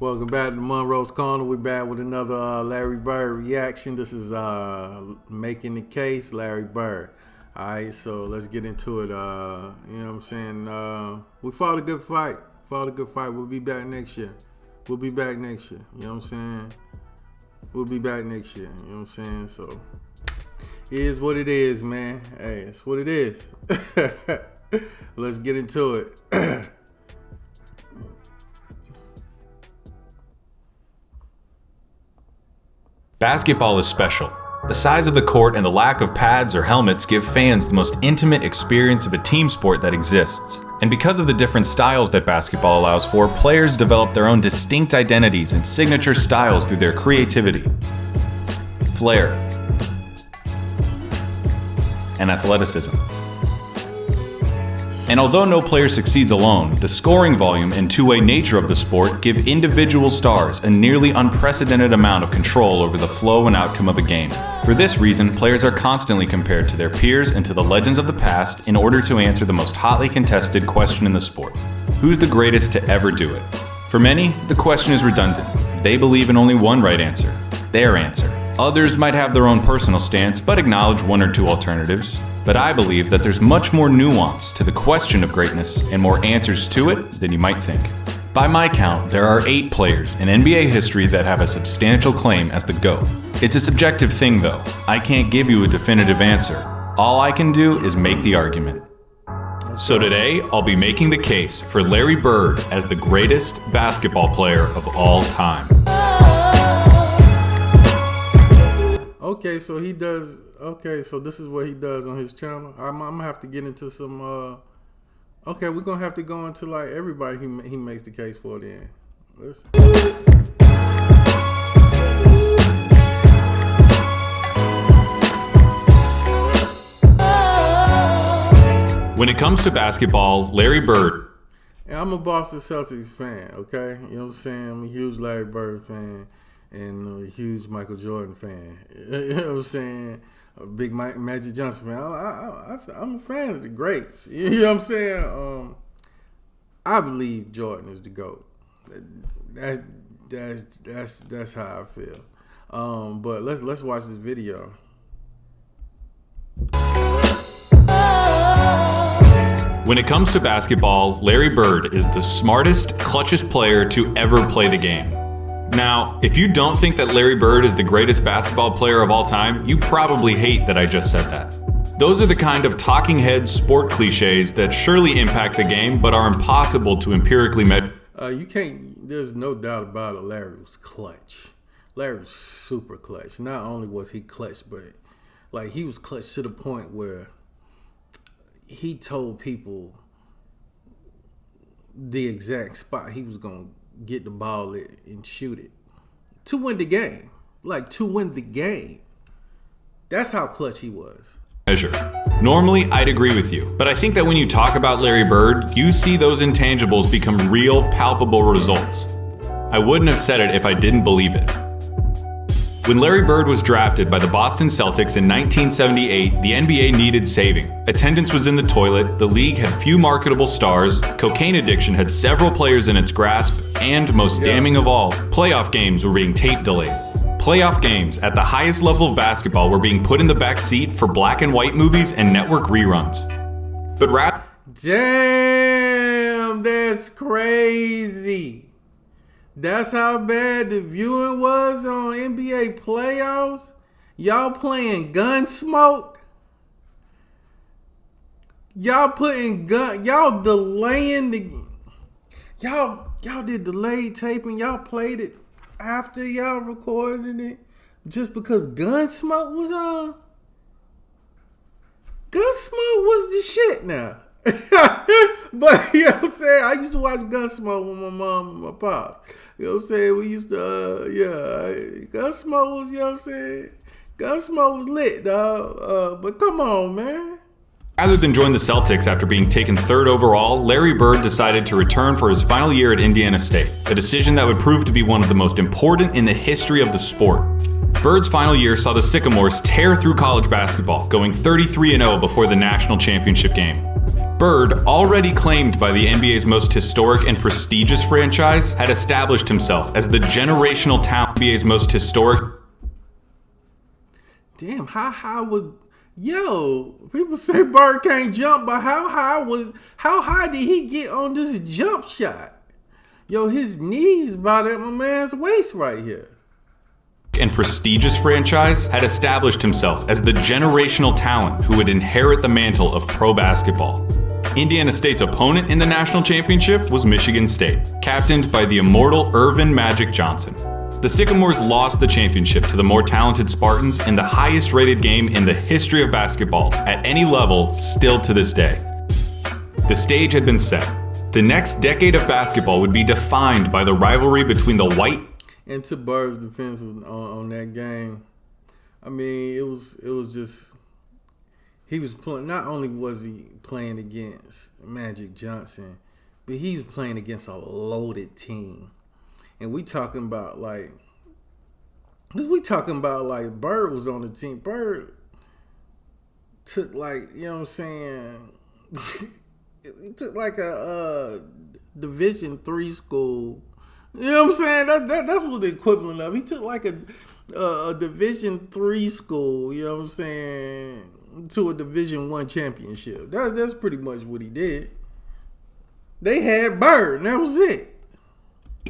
Welcome back to Munroe's Corner. We're back with another Larry Bird reaction. This is Making the Case, Larry Bird. Alright, so let's get into it. You know what I'm saying? We fought a good fight. We'll be back next year. You know what I'm saying? We'll be back next year. You know what I'm saying? So, it is what it is, man. Hey, it's what it is. Let's get into it. Basketball is special. The size of the court and the lack of pads or helmets give fans the most intimate experience of a team sport that exists. And because of the different styles that basketball allows for, players develop their own distinct identities and signature styles through their creativity, flair, and athleticism. And although no player succeeds alone, the scoring volume and two-way nature of the sport give individual stars a nearly unprecedented amount of control over the flow and outcome of a game. For this reason, players are constantly compared to their peers and to the legends of the past in order to answer the most hotly contested question in the sport: who's the greatest to ever do it? For many, the question is redundant. They believe in only one right answer, their answer. Others might have their own personal stance, but acknowledge one or two alternatives. But I believe that there's much more nuance to the question of greatness and more answers to it than you might think. By my count, there are 8 players in NBA history that have a substantial claim as the GOAT. It's a subjective thing though. I can't give you a definitive answer. All I can do is make the argument. So today, I'll be making the case for Larry Bird as the greatest basketball player of all time. Okay, so he does. Okay, so this is what he does on his channel. I'm gonna have to get into some. Okay, we're gonna have to go into like everybody he makes the case for. Then listen. When it comes to basketball, Larry Bird. And I'm a Boston Celtics fan. Okay, you know what I'm saying. I'm a huge Larry Bird fan and a huge Michael Jordan fan. You know what I'm saying. A big Magic Johnson fan. I'm a fan of the greats. You know what I'm saying? I believe Jordan is the GOAT. That's how I feel. But let's watch this video. When it comes to basketball, Larry Bird is the smartest, clutchest player to ever play the game. Now, if you don't think that Larry Bird is the greatest basketball player of all time, you probably hate that I just said that. Those are the kind of talking head sport cliches that surely impact the game, but are impossible to empirically measure. You can't, there's no doubt about it, Larry was clutch. Larry was super clutch. Not only was he clutch, but like he was clutch to the point where he told people the exact spot he was going to get the ball and shoot it to win the game. Like, to win the game. That's how clutch he was. Normally, I'd agree with you, but I think that when you talk about Larry Bird, you see those intangibles become real, palpable results. I wouldn't have said it if I didn't believe it. When Larry Bird was drafted by the Boston Celtics in 1978, the NBA needed saving. Attendance was in the toilet, the league had few marketable stars, cocaine addiction had several players in its grasp, and most damning of all, playoff games were being tape delayed. Playoff games at the highest level of basketball were being put in the back seat for black and white movies and network reruns. But damn, that's crazy. That's how bad the viewing was on NBA playoffs. Y'all playing Gunsmoke. Y'all putting y'all delaying the. Y'all did delayed taping. Y'all played it after y'all recorded it just because Gunsmoke was on. Gunsmoke was the shit now. But, you know what I'm saying? I used to watch Gunsmoke with my mom and my pop. You know what I'm saying? We used to, Gunsmoke was, you know what I'm saying? Gunsmoke was lit, dog. But come on, man. Rather than join the Celtics after being taken 3rd overall, Larry Bird decided to return for his final year at Indiana State, a decision that would prove to be one of the most important in the history of the sport. Bird's final year saw the Sycamores tear through college basketball, going 33-0 before the national championship game. Bird, already claimed by the NBA's most historic and prestigious franchise, had established himself as the generational talent NBA's most historic. Damn, how high was... Yo, people say Bird can't jump, but how high did he get on this jump shot? Yo, his knees about at my man's waist right here. And prestigious franchise had established himself as the generational talent who would inherit the mantle of pro basketball. Indiana State's opponent in the national championship was Michigan State, captained by the immortal Earvin Magic Johnson. The Sycamores lost the championship to the more talented Spartans in the highest-rated game in the history of basketball at any level still to this day. The stage had been set. The next decade of basketball would be defined by the rivalry between the white. And to Bird's defense on that game, I mean, it was just, he was playing. Not only was he playing against Magic Johnson, but he was playing against a loaded team. And we talking about like Bird was on the team. Bird took like, you know what I'm saying, he took like a Division III school. You know what I'm saying? That's what the equivalent of. He took like a Division III school, you know what I'm saying, to a Division I championship. That's pretty much what he did. They had Bird, and that was it.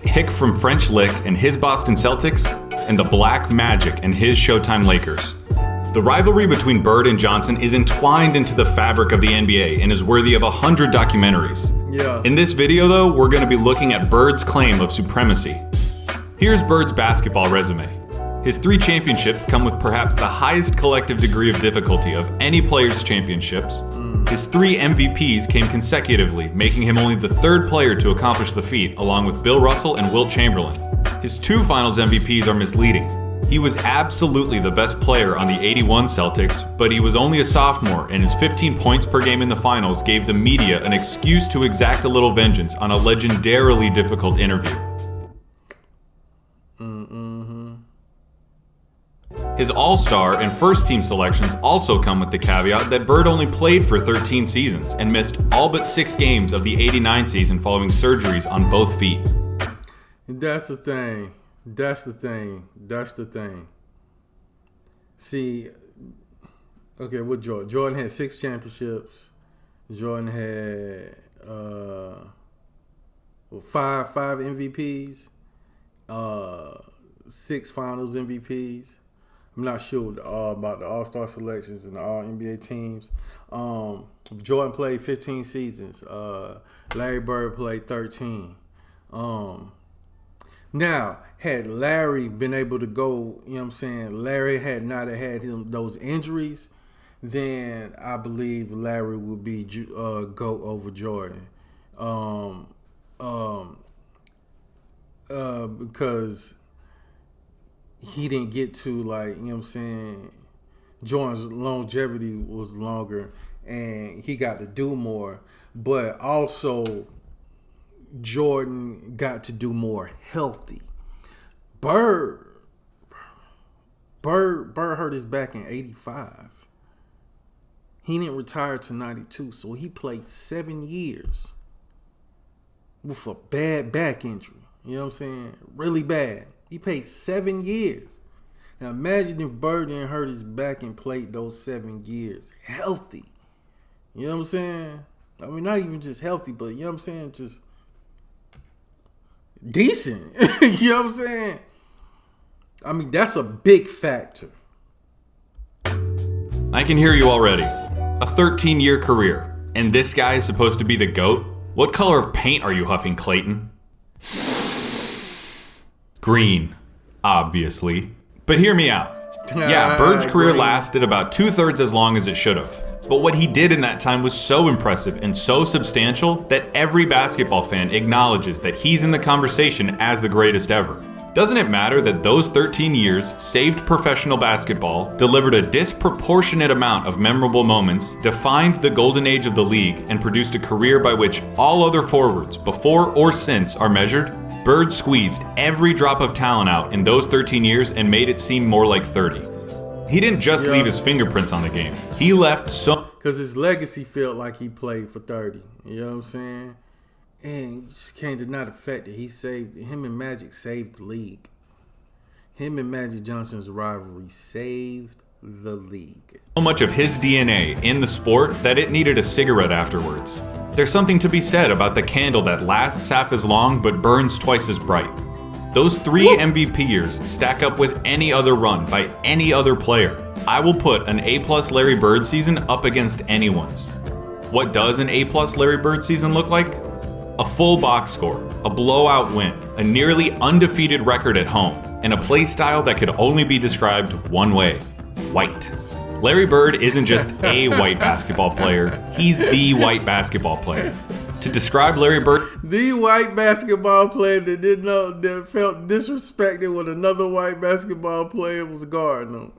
Hick from French Lick and his Boston Celtics, and the Black Magic and his Showtime Lakers. The rivalry between Bird and Johnson is entwined into the fabric of the NBA and is worthy of 100 documentaries. Yeah. In this video, though, we're going to be looking at Bird's claim of supremacy. Here's Bird's basketball resume. His 3 championships come with perhaps the highest collective degree of difficulty of any player's championships. His 3 MVPs came consecutively, making him only the 3rd player to accomplish the feat, along with Bill Russell and Wilt Chamberlain. His 2 Finals MVPs are misleading. He was absolutely the best player on the '81 Celtics, but he was only a sophomore, and his 15 points per game in the finals gave the media an excuse to exact a little vengeance on a legendarily difficult interview. His All-Star and first-team selections also come with the caveat that Bird only played for 13 seasons and missed all but 6 games of the '89 season following surgeries on both feet. That's the thing. See, okay, with Jordan. Jordan had 6 championships. Jordan had 5 MVPs, 6 Finals MVPs. I'm not sure about the All-Star selections and the All-NBA teams. Jordan played 15 seasons. Larry Bird played 13. Now, had Larry been able to go, you know what I'm saying, Larry had not had him those injuries, then I believe Larry would be GOAT over Jordan. Because he didn't get to, like, you know what I'm saying, Jordan's longevity was longer and he got to do more, but also Jordan got to do more healthy. Bird hurt his back in '85. He didn't retire to '92, so he played 7 years with a bad back injury. You know what I'm saying? Really bad. He played 7 years. Now imagine if Bird didn't hurt his back and played those 7 years healthy. You know what I'm saying? I mean, not even just healthy, but you know what I'm saying? Just decent. You know what I'm saying? I mean, that's a big factor. I can hear you already. A 13-year career, and this guy is supposed to be the GOAT? What color of paint are you huffing, Clayton? Green, obviously. But hear me out. Yeah, Bird's career lasted about 2/3 as long as it should have. But what he did in that time was so impressive and so substantial that every basketball fan acknowledges that he's in the conversation as the greatest ever. Doesn't it matter that those 13 years saved professional basketball, delivered a disproportionate amount of memorable moments, defined the golden age of the league, and produced a career by which all other forwards, before or since, are measured? Bird squeezed every drop of talent out in those 13 years and made it seem more like 30. He didn't just leave his fingerprints on the game. He left so... Because his legacy felt like he played for 30. You know what I'm saying? And you just can't deny the fact that him and Magic saved the league. Him and Magic Johnson's rivalry saved the league. So much of his DNA in the sport that it needed a cigarette afterwards. There's something to be said about the candle that lasts half as long but burns twice as bright. Those 3 MVP years stack up with any other run by any other player. I will put an A+ Larry Bird season up against anyone's. What does an A+ Larry Bird season look like? A full box score, a blowout win, a nearly undefeated record at home, and a play style that could only be described one way: white. Larry Bird isn't just a white basketball player, he's the white basketball player. To describe Larry Bird, the white basketball player that felt disrespected when another white basketball player was guarding him.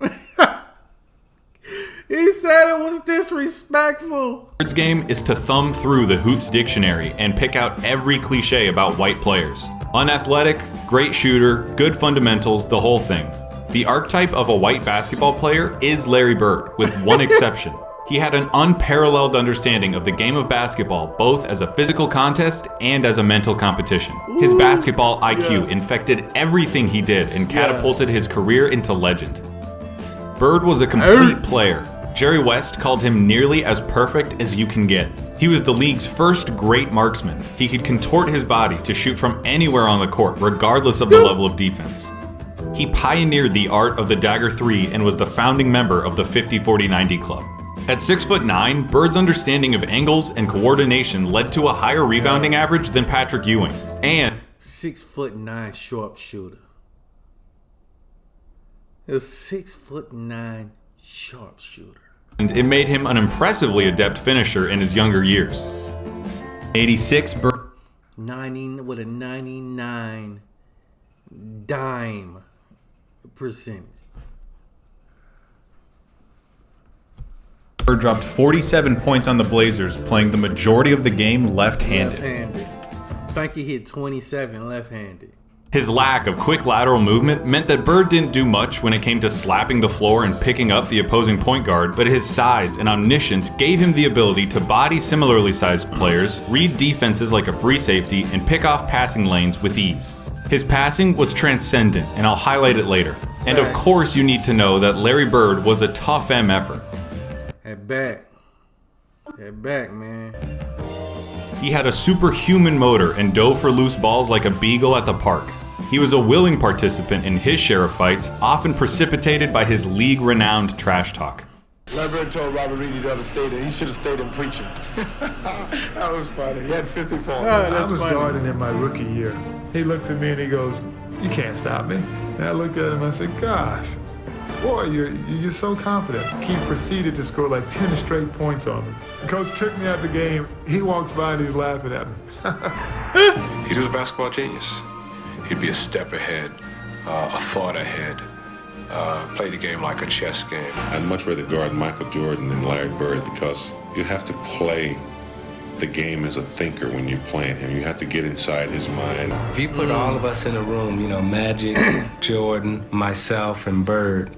He said it was disrespectful. Bird's game is to thumb through the Hoops dictionary and pick out every cliche about white players. Unathletic, great shooter, good fundamentals, the whole thing. The archetype of a white basketball player is Larry Bird, with one exception. He had an unparalleled understanding of the game of basketball, both as a physical contest and as a mental competition. His basketball IQ infected everything he did and catapulted his career into legend. Bird was a complete player. Jerry West called him nearly as perfect as you can get. He was the league's first great marksman. He could contort his body to shoot from anywhere on the court, regardless of the level of defense. He pioneered the art of the dagger 3 and was the founding member of the 50-40-90 club. At 6'9", Bird's understanding of angles and coordination led to a higher rebounding average than Patrick Ewing. And 6'9" sharpshooter. A 6'9" sharpshooter. And it made him an impressively adept finisher in his younger years. 86 Bird 90 with a 99 dime percentage. Bird dropped 47 points on the Blazers, playing the majority of the game left-handed. I think he hit 27 left-handed. His lack of quick lateral movement meant that Bird didn't do much when it came to slapping the floor and picking up the opposing point guard, but his size and omniscience gave him the ability to body similarly sized players, read defenses like a free safety, and pick off passing lanes with ease. His passing was transcendent, and I'll highlight it later. And of course you need to know that Larry Bird was a tough effort. At back, man. He had a superhuman motor and dove for loose balls like a beagle at the park. He was a willing participant in his share of fights, often precipitated by his league-renowned trash talk. Larry Bird told Robert Reedy the other state that he should have stayed in preaching. That was funny. He had 50 points. I was guarding in my rookie year. He looked at me and he goes, "You can't stop me." And I looked at him and I said, "Gosh, boy, you're so confident." He proceeded to score like 10 straight points on me. The coach took me out the game. He walks by and he's laughing at me. He was a basketball genius. He'd be a step ahead, a thought ahead, play the game like a chess game. I'd much rather guard Michael Jordan than Larry Bird because you have to play the game as a thinker when you're playing him. You have to get inside his mind. If you put all of us in a room, Magic, Jordan, myself, and Bird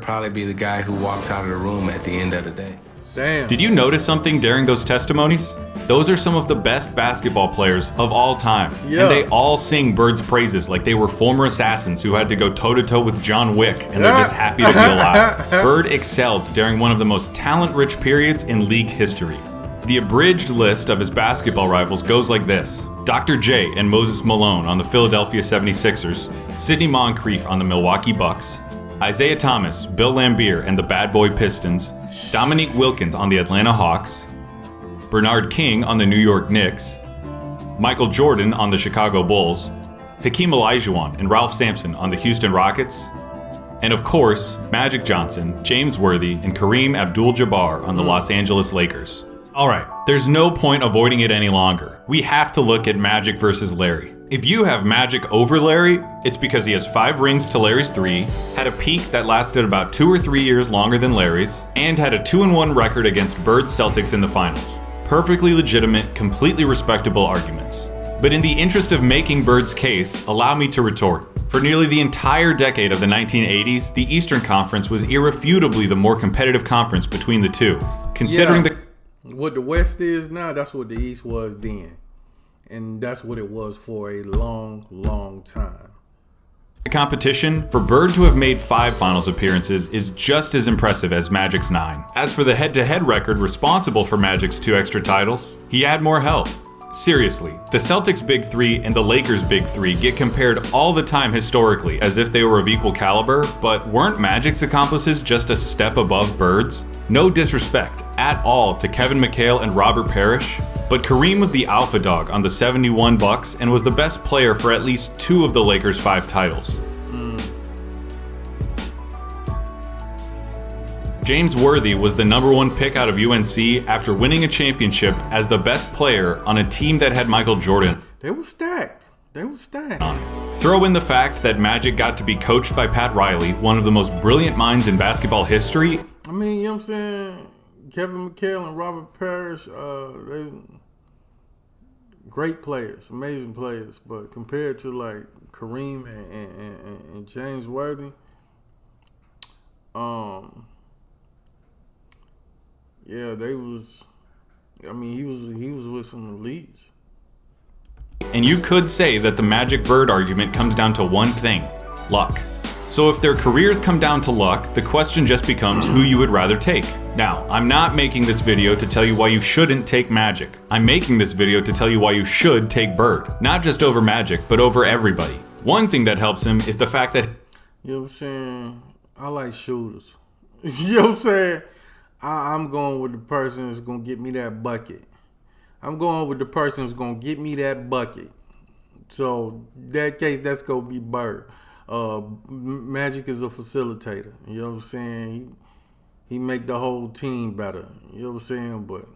probably be the guy who walks out of the room at the end of the day. Damn. Did you notice something during those testimonies? Those are some of the best basketball players of all time. Yeah. And they all sing Bird's praises like they were former assassins who had to go toe-to-toe with John Wick and they're just happy to be alive. Bird excelled during one of the most talent-rich periods in league history. The abridged list of his basketball rivals goes like this: Dr. J and Moses Malone on the Philadelphia 76ers, Sidney Moncrief on the Milwaukee Bucks, Isaiah Thomas, Bill Laimbeer and the Bad Boy Pistons, Dominique Wilkins on the Atlanta Hawks, Bernard King on the New York Knicks, Michael Jordan on the Chicago Bulls, Hakeem Olajuwon and Ralph Sampson on the Houston Rockets, and of course, Magic Johnson, James Worthy, and Kareem Abdul-Jabbar on the Los Angeles Lakers. Alright, there's no point avoiding it any longer. We have to look at Magic versus Larry. If you have Magic over Larry, it's because he has 5 rings to Larry's 3, had a peak that lasted about 2 or 3 years longer than Larry's, and had a 2-1 record against Bird's Celtics in the finals. Perfectly legitimate, completely respectable arguments. But in the interest of making Bird's case, allow me to retort. For nearly the entire decade of the 1980s, the Eastern Conference was irrefutably the more competitive conference between the two. Considering what the West is now, that's what the East was then. And that's what it was for a long, long time. the competition, for Bird to have made 5 finals appearances is just as impressive as Magic's 9. As for the head-to-head record responsible for Magic's 2 extra titles, he had more help. Seriously, the Celtics' Big 3 and the Lakers' Big 3 get compared all the time historically as if they were of equal caliber, but weren't Magic's accomplices just a step above Bird's? No disrespect at all to Kevin McHale and Robert Parrish, but Kareem was the alpha dog on the 71 Bucks and was the best player for at least 2 of the Lakers' 5 titles. James Worthy was the #1 pick out of UNC after winning a championship as the best player on a team that had Michael Jordan. They were stacked. Throw in the fact that Magic got to be coached by Pat Riley, one of the most brilliant minds in basketball history. I mean, you know what I'm saying? Kevin McHale and Robert Parrish, they great players, amazing players. But compared to like Kareem and James Worthy, yeah, they was. I mean, he was with some elites. And you could say that the Magic Bird argument comes down to one thing: luck. So if their careers come down to luck, the question just becomes who you would rather take. Now, I'm not making this video to tell you why you shouldn't take Magic. I'm making this video to tell you why you should take Bird. Not just over Magic, but over everybody. One thing that helps him is the fact that, you know what I'm saying, I like shooters. You know what I'm saying? I'm going with the person that's going to get me that bucket. I'm going with the person that's going to get me that bucket. So, in that case, that's going to be Bird. Magic is a facilitator. You know what I'm saying? He make the whole team better. You know what I'm saying? But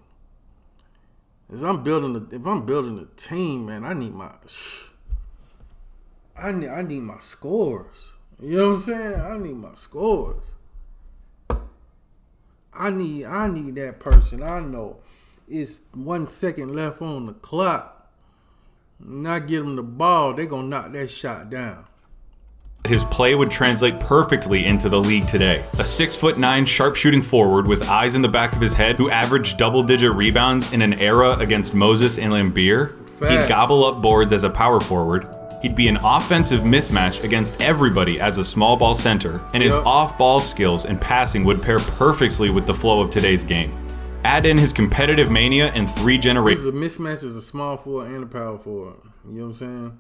if I'm building a team, man, I need my scores. You know what I'm saying? I need my scores. I need that person. I know it's 1 second left on the clock. Not give them the ball, they gonna knock that shot down. his play would translate perfectly into the league today. A 6'9" sharpshooting forward with eyes in the back of his head who averaged double-digit rebounds in an era against Moses and Lambeer. He'd gobble up boards as a power forward. He'd be an offensive mismatch against everybody as a small ball center, and his off-ball skills and passing would pair perfectly with the flow of today's game. Add in his competitive mania and 3 generations. A mismatch is a small forward and a power forward. You know what I'm saying?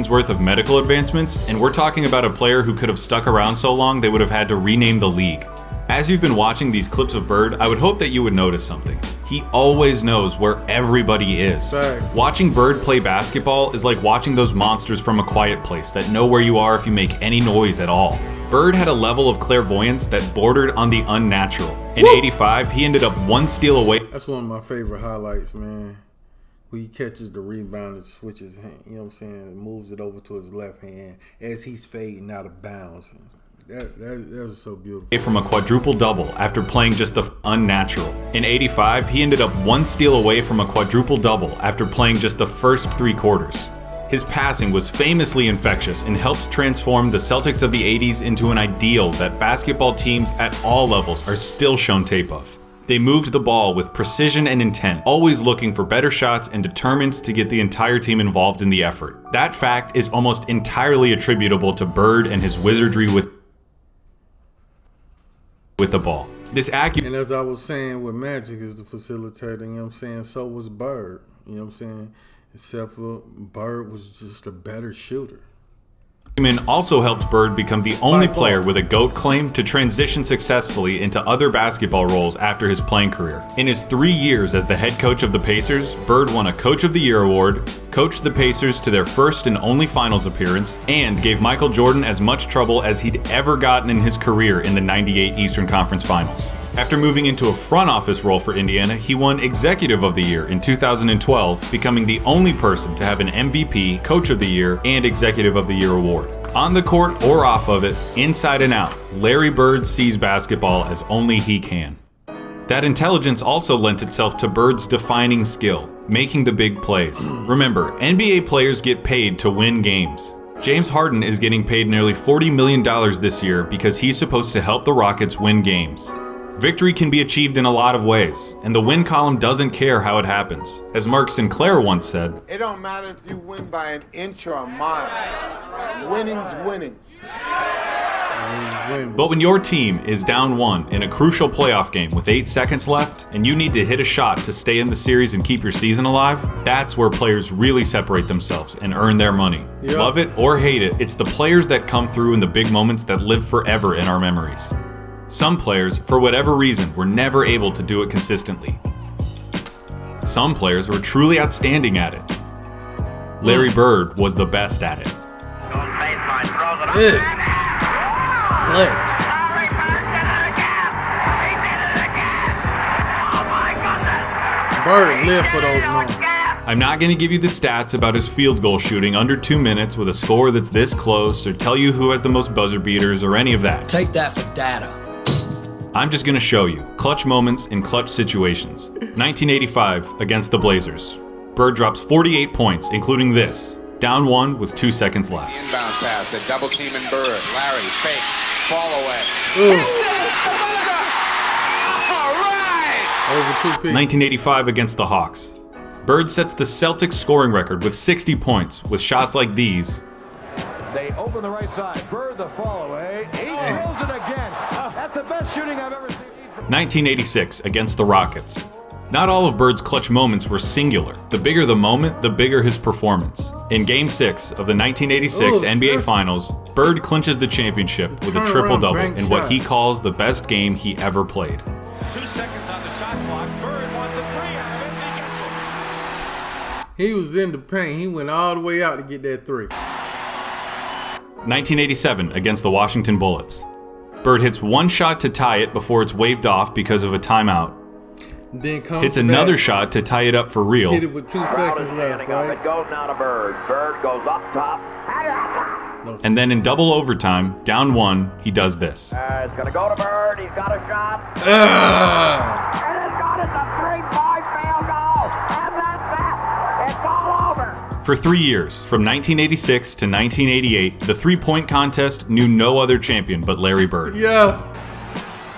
Worth of medical advancements, and we're talking about a player who could have stuck around so long they would have had to rename the league. As you've been watching these clips of Bird, I would hope that you would notice something. He always knows where everybody is. Watching Bird play basketball is like watching those monsters from A Quiet Place that know where you are if you make any noise at all. Bird had a level of clairvoyance that bordered on the unnatural. In '85, he ended up 1 steal away. That's one of my favorite highlights, man. When he catches the rebound and switches hand, you know what I'm saying, and moves it over to his left hand as he's fading out of bounds. That was so beautiful. From a quadruple double after playing just the unnatural. In '85, he ended up 1 steal away from a quadruple double after playing just the first 3 quarters. His passing was famously infectious and helped transform the Celtics of the '80s into an ideal that basketball teams at all levels are still shown tape of. They moved the ball with precision and intent, always looking for better shots and determined to get the entire team involved in the effort. That fact is almost entirely attributable to Bird and his wizardry with the ball. And as I was saying, with Magic is the facilitator, you know what I'm saying, so was Bird, you know what I'm saying, except for Bird was just a better shooter. Also helped Bird become the only player with a GOAT claim to transition successfully into other basketball roles after his playing career. In his 3 years as the head coach of the Pacers, Bird won a Coach of the Year award, coached the Pacers to their first and only finals appearance, and gave Michael Jordan as much trouble as he'd ever gotten in his career in the '98 Eastern Conference Finals. After moving into a front office role for Indiana, he won Executive of the Year in 2012, becoming the only person to have an MVP, Coach of the Year, and Executive of the Year award. On the court or off of it, inside and out, Larry Bird sees basketball as only he can. That intelligence also lent itself to Bird's defining skill, making the big plays. Remember, NBA players get paid to win games. James Harden is getting paid nearly $40 million this year because he's supposed to help the Rockets win games. Victory can be achieved in a lot of ways, and the win column doesn't care how it happens. As Mark Sinclair once said, It don't matter if you win by an inch or a mile. Winning's winning. but when your team is down 1 in a crucial playoff game with 8 seconds left, and you need to hit a shot to stay in the series and keep your season alive, that's where players really separate themselves and earn their money. Yep. Love it or hate it, it's the players that come through in the big moments that live forever in our memories. Some players, for whatever reason, were never able to do it consistently. Some players were truly outstanding at it. Larry Bird was the best at it. Flex. Bird lived for those moments. I'm not going to give you the stats about his field goal shooting under 2 minutes with a score that's this close, or tell you who has the most buzzer beaters, or any of that. Take that for data. I'm just going to show you clutch moments in clutch situations. 1985 against the Blazers. Bird drops 48 points, including this. Down 1 with 2 seconds left. Inbound pass, the double team and Bird. Larry, fake, fall away. Over 2 people. 1985 against the Hawks. Bird sets the Celtics scoring record with 60 points with shots like these. They open the right side. Bird the fall away. He throws it again. That's the best shooting I've ever seen. 1986 against the Rockets. Not all of Bird's clutch moments were singular. The bigger the moment, the bigger his performance. In Game 6 of the 1986 NBA Finals, Bird clinches the championship with a triple-double in what he calls the best game he ever played. 2 seconds on the shot clock. Bird wants a three out of it. He gets it. He was in the paint. He went all the way out to get that 3. 1987 against the Washington Bullets. Bird hits one shot to tie it before it's waved off because of a timeout. Then comes Hits another shot to tie it up for real. Hit it with 2 seconds left, right? It goes now to Bird. Bird goes up top. And then in double overtime, down 1, he does this. It's going to go to Bird. He's got a shot. And it's got it. A 3-point field goal. And that's that. It's all over. For 3 years, from 1986 to 1988, the three-point contest knew no other champion but Larry Bird. Yeah.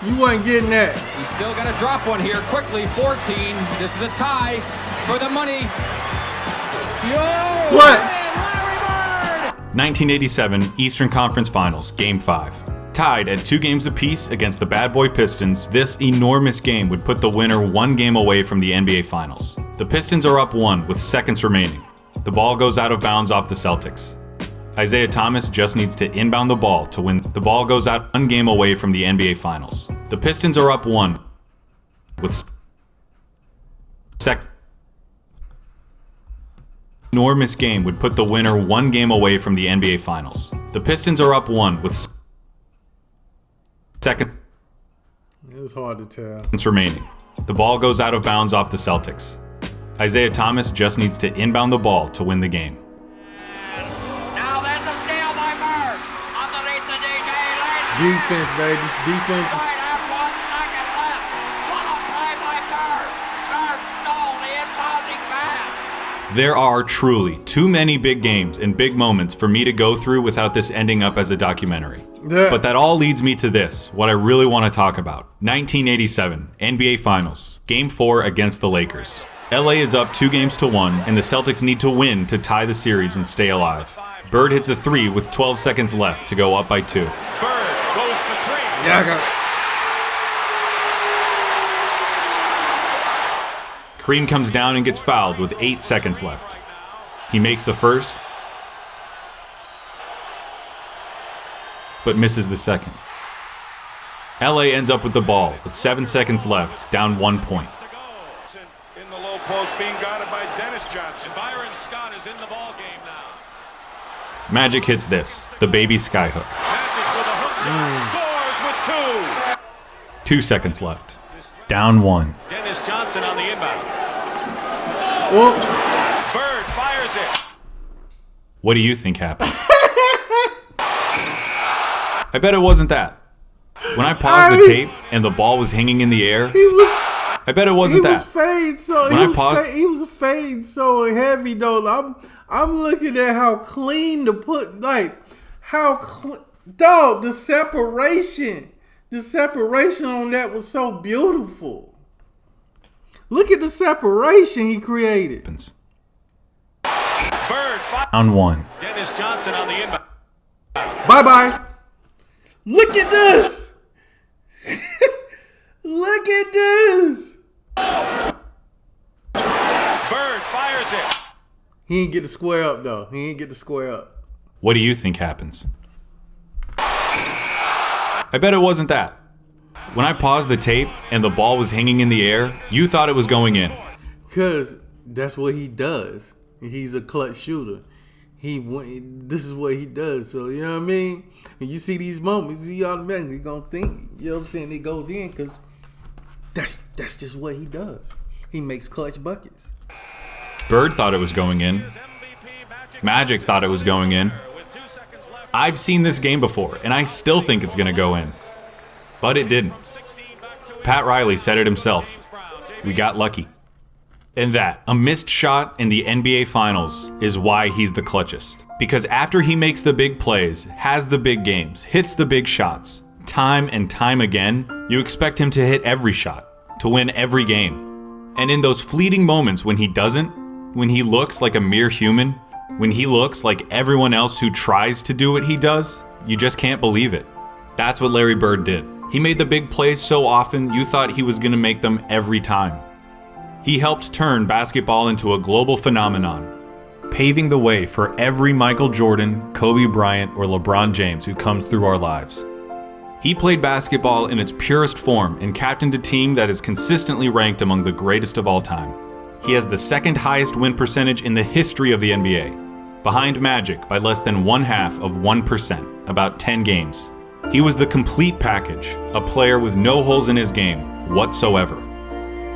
You wasn't getting that. He's still got to drop one here quickly. 14. This is a tie for the money. Clutch. 1987 Eastern Conference Finals, Game 5. Tied at 2 games apiece against the Bad Boy Pistons, this enormous game would put the winner 1 game away from the NBA Finals. The Pistons are up 1 with seconds remaining. The ball goes out of bounds off the Celtics. Isaiah Thomas just needs to inbound the ball to win. The ball goes out 1 game away from the NBA Finals. The Pistons are up 1 with enormous game would put the winner 1 game away from the NBA Finals. The Pistons are up 1 with seconds It was hard to tell. remaining. The ball goes out of bounds off the Celtics. Isaiah Thomas just needs to inbound the ball to win the game. Now there's a steal by Bird. Underneath the DJ. Defense, baby. Defense. Right half 1 second left. What a play by Bird. Bird stole the impounding pass. There are truly too many big games and big moments for me to go through without this ending up as a documentary. Yeah. But that all leads me to this, what I really want to talk about. 1987 NBA Finals, Game 4 against the Lakers. LA is up 2-1, and the Celtics need to win to tie the series and stay alive. Bird hits a 3 with 12 seconds left to go up by 2. Bird goes for 3. Yeah, I got Kareem comes down and gets fouled with 8 seconds left. He makes the first, but misses the second. LA ends up with the ball with 7 seconds left, down 1 point. In the low post, being guarded by Dennis Johnson. Byron Scott is in the ball game now. Magic hits this, the baby skyhook. Magic with a hook shot. Scores with 2. 2 seconds left, down 1. Dennis Johnson on the inbound. Whoop. Bird fires it. What do you think happened? I bet it wasn't that. When I paused the tape and the ball was hanging in the air, He was. I I bet it wasn't that. He was fading so heavy though. I'm looking at how clean the the separation on that was so beautiful. Look at the separation he created. On one. Dennis Johnson on the inbound. Bye. Look at this. Look at this. Bird fires it. He didn't get the square up though. What do you think happens? I bet it wasn't that. When I paused the tape and the ball was hanging in the air, you thought it was going in. Because that's what he does. He's a clutch shooter. This is what he does. So, you know what I mean? When you see these moments, you automatically going to think, you know what I'm saying, it goes in because that's just what he does. He makes clutch buckets. Bird thought it was going in. Magic thought it was going in. I've seen this game before, and I still think it's going to go in. But it didn't. Pat Riley said it himself. We got lucky. And that, a missed shot in the NBA Finals, is why he's the clutchest. Because after he makes the big plays, has the big games, hits the big shots, time and time again, you expect him to hit every shot, to win every game. And in those fleeting moments when he doesn't, when he looks like a mere human, when he looks like everyone else who tries to do what he does, you just can't believe it. That's what Larry Bird did. He made the big plays so often you thought he was going to make them every time. He helped turn basketball into a global phenomenon, paving the way for every Michael Jordan, Kobe Bryant, or LeBron James who comes through our lives. He played basketball in its purest form and captained a team that is consistently ranked among the greatest of all time. He has the second highest win percentage in the history of the NBA, behind Magic by less than 0.5%, about 10 games. He was the complete package, a player with no holes in his game whatsoever.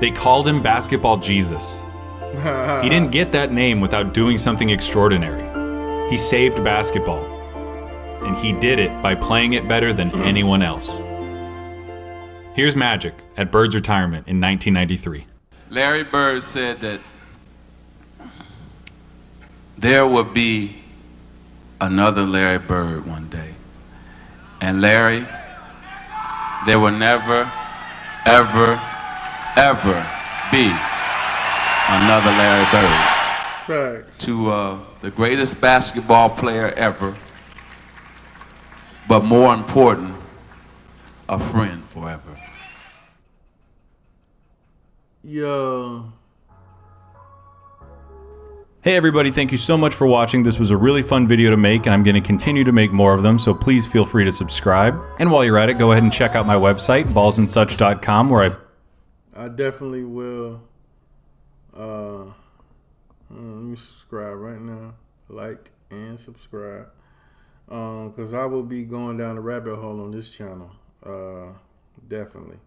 They called him Basketball Jesus. He didn't get that name without doing something extraordinary. He saved basketball, and he did it by playing it better than anyone else. Here's Magic at Bird's retirement in 1993. Larry Bird said that there would be another Larry Bird one day. And Larry, there will never, ever, ever be another Larry Bird. Fact. To the greatest basketball player ever, but more important, a friend forever. Yo. Hey everybody, thank you so much for watching. This was a really fun video to make, and I'm going to continue to make more of them, so please feel free to subscribe. And while you're at it, go ahead and check out my website, ballsandsuch.com, where I definitely will. Let me subscribe right now. Like and subscribe. Because I will be going down the rabbit hole on this channel. Definitely.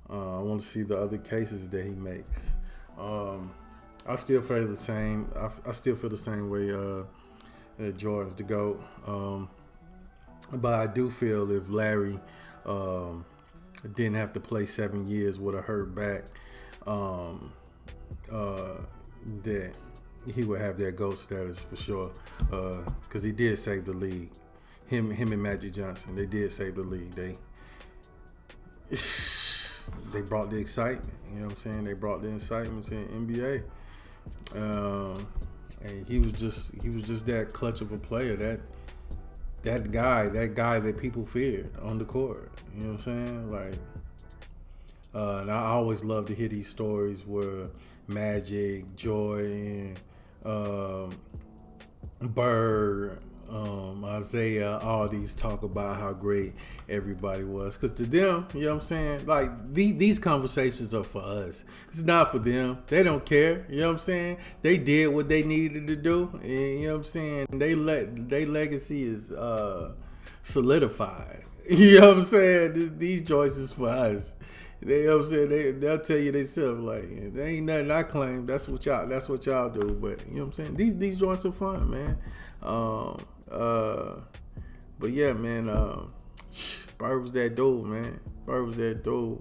I want to see the other cases that he makes. I still feel the same. I still feel the same way that Jordan's the GOAT. But I do feel if Larry didn't have to play 7 years with a hurt back, that he would have that GOAT status for sure. Because he did save the league. Him and Magic Johnson, they did save the league. They brought the excitement. You know what I'm saying? They brought the excitement in NBA. And he was just that clutch of a player, that guy that people feared on the court. You know what I'm saying? Like, and I always love to hear these stories where Magic, Jordan, Bird, Isaiah, all these talk about how great everybody was. Because to them, you know what I'm saying? Like, these conversations are for us. It's not for them. They don't care. You know what I'm saying? They did what they needed to do. And, you know what I'm saying? Their legacy is solidified. You know what I'm saying? These choices for us. You know what I'm saying? They'll tell you themselves, like, there ain't nothing I claim. That's what y'all do. But you know what I'm saying? These joints are fun, man. But yeah, man, Bird was that dude, man. Bird was that dude.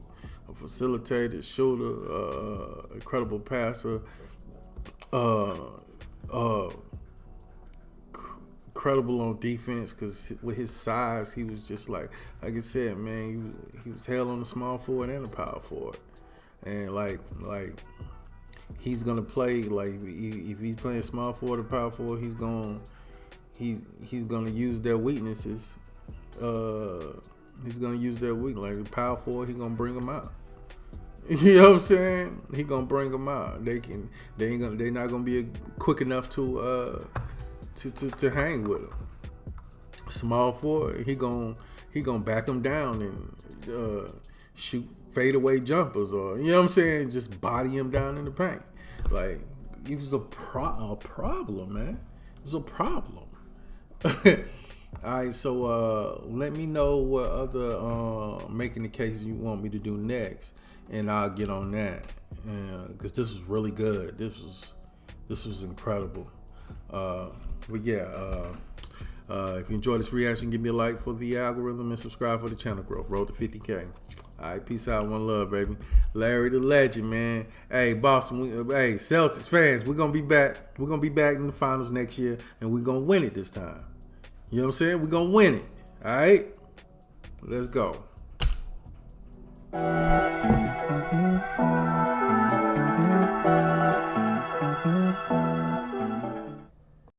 facilitator, shooter, incredible passer, incredible on defense, because with his size, he was just like I said, man, he was hell on the small forward and the power forward. And like he's gonna play like if he's playing small forward or power forward, he's gonna use their weaknesses. He's gonna use their weakness. Like the power forward, he's gonna bring them out. You know what I'm saying? He gonna bring them out. They're not gonna be quick enough to hang with him. Small forward, he gonna back him down and shoot fadeaway jumpers, or you know what I'm saying, just body him down in the paint. Like it was a problem, man. It was a problem. All right, so let me know what other making the case you want me to do next, and I'll get on that. Because this was really good. This was incredible. But yeah, if you enjoyed this reaction, give me a like for the algorithm and subscribe for the channel growth. Road to 50K. All right, peace out, one love, baby. Larry the Legend, man. Hey, Boston, hey, Celtics fans, we're gonna be back. We're gonna be back in the finals next year, and we're gonna win it this time. You know what I'm saying? We're gonna win it. All right, let's go.